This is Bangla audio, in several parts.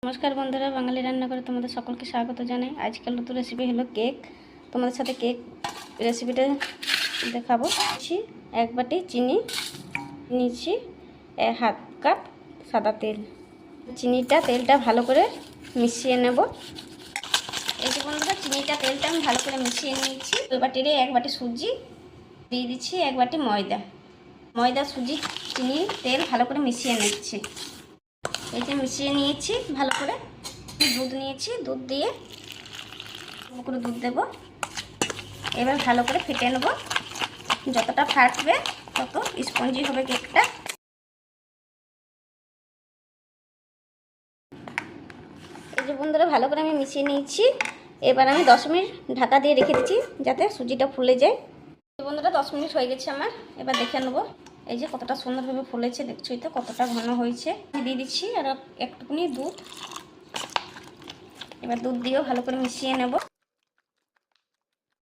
नमस्कार बंधुरा बांगाली रान्ना करे तुम्हारे सकलके स्वागत जानाई। आजकल नतुन रेसिपि हलो केक। तुम्हारे साथे केक रेसिपिटा देखाबो। एक बाटी चीनी निচ্ছি, हाफ कप सादा तेल। चीनीटा तेलटा भालो करे मिशिए नेब। এই যে বন্ধুরা চিনিটা তেলটা আমি ভালো করে মিশিয়ে নিয়েছি। ওই বাটিরে এক বাটি সুজি দিয়ে দিচ্ছি, এক বাটি ময়দা। ময়দা সুজি চিনি তেল ভালো করে মিশিয়ে নিচ্ছি। এই যে মিশিয়ে নিয়েছি ভালো করে। দুধ নিয়েছি, দুধ দিয়ে করে দুধ দেব। এবার ভালো করে ফেটে নেব। যতটা ফাটবে তত স্পঞ্জি হবে কেকটা। এই যে বন্ধুরা ভালো করে আমি মিশিয়ে নিয়েছি। এবার আমি 10 মিনিট ঢাকা দিয়ে রেখে দিচ্ছি যাতে সুজিটা ফুলে যায়। বন্ধুরা 10 মিনিট হয়ে গেছে আমার। এবার দেখে নেব এই যে কতটা সুন্দরভাবে ফুলেছে, দেখছোই তো কতটা ঘন হয়েছে। দিয়ে দিচ্ছি আর একটুখানি দুধ। এবার দুধ দিয়েও ভালো করে মিশিয়ে নেব।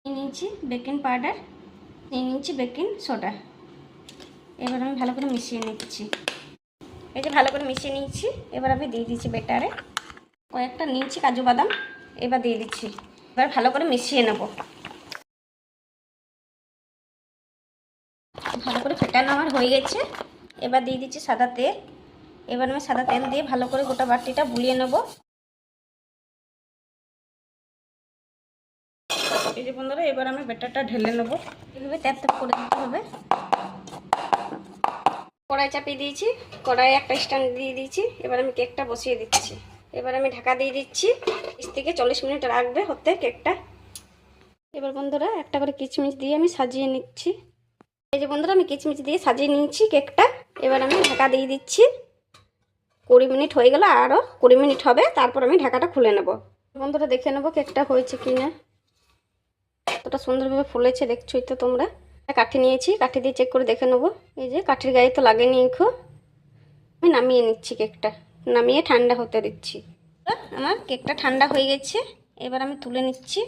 নিয়েছি বেকিং পাউডার, নিয়েছি বেকিং সোডা। এবার আমি ভালো করে মিশিয়ে নিচ্ছি। এই যে ভালো করে মিশিয়ে নিয়েছি। এবার আমি দিয়ে দিচ্ছি বেটারে কয়েকটা নিয়েছি কাজু বাদাম। এবার দিয়ে দিচ্ছি। এবার ভালো করে মিশিয়ে নেব। ভালো করে ফেটানো আমার হয়ে গেছে। এবার দিয়ে দিচ্ছি সাদা তেল। এবার আমি সাদা তেল দিয়ে ভালো করে গোটা বাটিটা বুলিয়ে নেব। এই যে বন্ধুরা এবার আমি ব্যাটারটা ঢেলে নেব। এইভাবে ট্যাপ ট্যাপ করে দিতে হবে। কড়াই চাপিয়ে দিয়েছি, কড়াই একটা স্ট্যান্ড দিয়ে দিয়েছি। এবার আমি কেকটা বসিয়ে দিচ্ছি। এবার আমি ঢাকা দিয়ে দিচ্ছি। 30 থেকে 40 মিনিট রাখবে হতে কেকটা। এবার বন্ধুরা একটা করে কিচমিচ দিয়ে আমি সাজিয়ে নিচ্ছি। এই যে বন্ধুরা আমি কিচমিচ দিয়ে সাজিয়ে নিয়েছি কেকটা। এবার আমি ঢাকা দিয়ে দিচ্ছি। 20 মিনিট হয়ে গেল, আরও 20 মিনিট হবে, তারপর আমি ঢাকাটা খুলে নেব। বন্ধুরা দেখে নেব কেকটা হয়েছে কি না। কতটা সুন্দরভাবে ফুলেছে দেখছোই তো তোমরা। কাঠি নিয়েছি, কাঠি দিয়ে চেক করে দেখে নেব। এই যে কাঠির গায়ে তো লাগেনি এখো। আমি নামিয়ে নিচ্ছি কেকটা, নামিয়ে ঠান্ডা হতে দিচ্ছি। আমার কেকটা ঠান্ডা হয়ে গেছে। এবার আমি তুলে নিচ্ছি।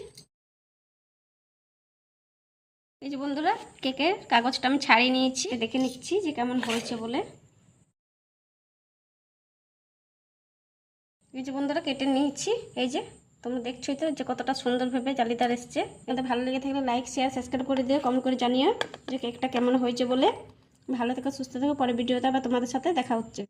এই যে বন্ধুরা কেকের কাগজটা আমি ছাড়িয়ে নিয়েছি, দেখে নিচ্ছি যে কেমন হয়েছে বলে। এই যে বন্ধুরা কেটে নিয়েছি। এই যে তোমরা দেখছোই তো যে কতটা সুন্দরভাবে জালিদার এসছে। আমাদের ভালো লেগে থাকলে লাইক শেয়ার সাবস্ক্রাইব করে দিও, কমেন্ট করে জানিও যে কেকটা কেমন হয়েছে বলে। ভালো থেকো, সুস্থ থেকো। পরে ভিডিওতে আবার তোমাদের সাথে দেখা হচ্ছে।